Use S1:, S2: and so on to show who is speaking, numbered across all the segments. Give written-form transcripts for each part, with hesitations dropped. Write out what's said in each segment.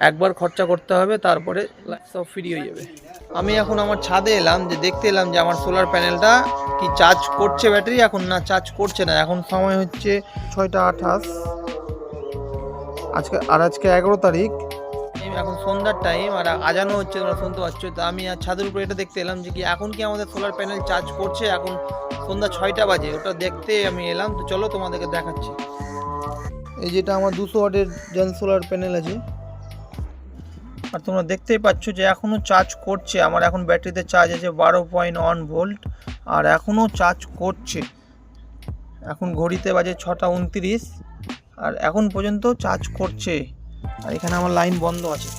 S1: একবার খরচা করতে হবে, তারপরে সব ফ্রি হয়ে যাবে। আমি এখন আমার ছাদে এলাম, যে দেখতে এলাম যে আমার সোলার প্যানেলটা কি চার্জ করছে ব্যাটারি এখন, না চার্জ করছে না। এখন সময় হচ্ছে 6:28, আজকে 11 তারিখ, এখন সন্ধ্যার টাইম আর আজানও হচ্ছে, তোমরা শুনতে পাচ্ছ। তো আমি আর ছাদের উপরে এটা দেখতে এলাম যে কি এখন কি আমাদের সোলার প্যানেল চার্জ করছে। এখন সন্ধ্যা 6টা বাজে, ওটা দেখতে আমি এলাম। তো চলো তোমাদেরকে দেখাচ্ছি। এই যেটা আমার 200 ওয়াটের জেন সোলার প্যানেল আছে, আর তোমরা দেখতেই পাচ্ছ যে এখনও চার্জ করছে। আমার এখন ব্যাটারিতে চার্জ আছে 12.1 ভোল্ট, আর এখনও চার্জ করছে। এখন ঘড়িতে বাজে 6:29, আর এখন পর্যন্ত চার্জ করছে। আর এখানে আমার লাইন বন্ধ আছে,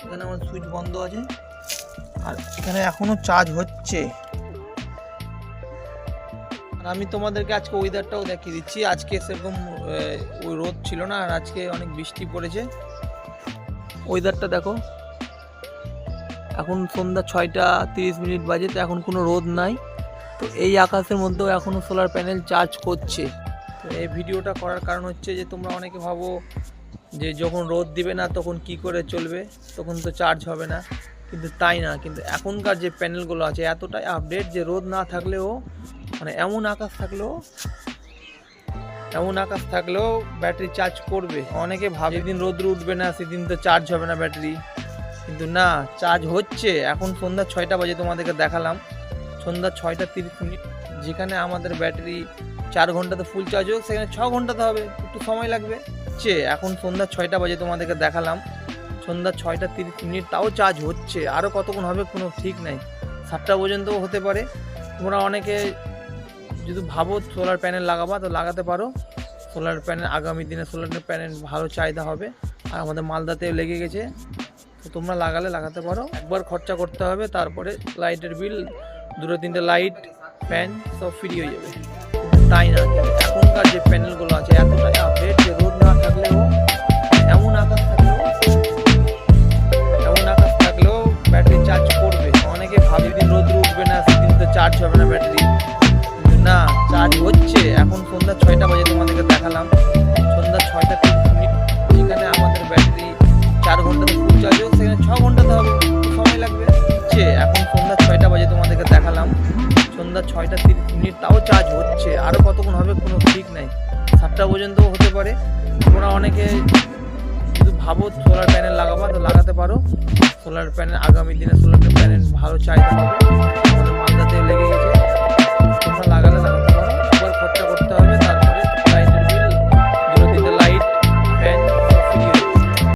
S1: এখানে আমার সুইচ বন্ধ আছে, আর এখানে এখনও চার্জ হচ্ছে। আর আমি তোমাদেরকে আজকে ওয়েদারটাও দেখিয়ে দিচ্ছি। আজকে সেরকম ওই রোদ ছিল না, আর আজকে অনেক বৃষ্টি পড়েছে। ওয়েদারটা দেখো, এখন সন্ধ্যা 6:30 বাজে, তো এখন কোনো রোদ নাই। তো এই আকাশের মধ্যেও এখনও সোলার প্যানেল চার্জ করছে। তো এই ভিডিওটা করার কারণ হচ্ছে যে তোমরা অনেকে ভাবো যে যখন রোদ দিবে না তখন কি করে চলবে, তখন তো চার্জ হবে না, কিন্তু তাই না। কিন্তু এখনকার যে প্যানেলগুলো আছে এতটাই আপডেট যে রোদ না থাকলেও, মানে এমন আকাশ থাকলেও ব্যাটারি চার্জ করবে। অনেকে ভাবে যেদিন রোদ উঠবে না সেদিন তো চার্জ হবে না ব্যাটারি, কিন্তু না, চার্জ হচ্ছে। এখন সন্ধ্যা 6টা বাজে, তোমাদেরকে দেখালাম সন্ধ্যা 6:30। যেখানে আমাদের ব্যাটারি 4 ঘন্টাতে ফুল চার্জ হোক, সেখানে 6 ঘন্টাতে হবে, একটু সময় লাগবে। এখন সন্ধ্যা 6টা বাজে, তোমাদেরকে দেখালাম সন্ধ্যা 6:30, তাও চার্জ হচ্ছে। আরও কতক্ষণ হবে কোনো ঠিক নাই, 7টা পর্যন্তও হতে পারে। তোমরা অনেকে যদি ভাবো সোলার প্যানেল লাগাবা তো লাগাতে পারো। সোলার প্যানেল আগামী দিনে সোলার প্যানেল ভালো চাহিদা হবে, আর আমাদের মালদাতেও লেগে গেছে। তো তোমরা লাগাতে পারো। একবার খরচা করতে হবে, তারপরে লাইটের বিল, 2-3টে লাইট, ফ্যান সব ফ্রি হয়ে যাবে। তাই না, কিন্তু এখনকার যে প্যানেলগুলো আছে এতটাই আপডেট যে রোদ না থাকলেও, এমন আকাশ থাকলেও ব্যাটারি চার্জ করবে। অনেকে ভাবে দিন রোদ উঠবে না সেদিন তো চার্জ হবে না ব্যাটারি, কিন্তু না, চার্জ হচ্ছে। এখন সন্ধ্যা 6টা বাজে, তোমাদেরকে দেখালাম সন্ধ্যা 6:30। যেখানে আমাদের ব্যাটারি 4 ঘন্টাতে ফুল চার্জ হোক, সেখানে 6 ঘন্টাতে হবে, সময় লাগবে। এখন সন্ধ্যা 6টা বাজে, তোমাদেরকে দেখালাম সন্ধ্যা 6:30, তাও চার্জ হচ্ছে। আরও কতক্ষণ হবে কোনো ঠিক নাই, 7টা পর্যন্তও হতে পারে। তোমরা অনেকে যদি ভাবো সোলার প্যানেল লাগাবা তো লাগাতে পারো। সোলার প্যানেল আগামী দিনে সোলার প্যানেল ভালো চাহিদা হবে, আমাদের মালদাতে লেগে গেছে।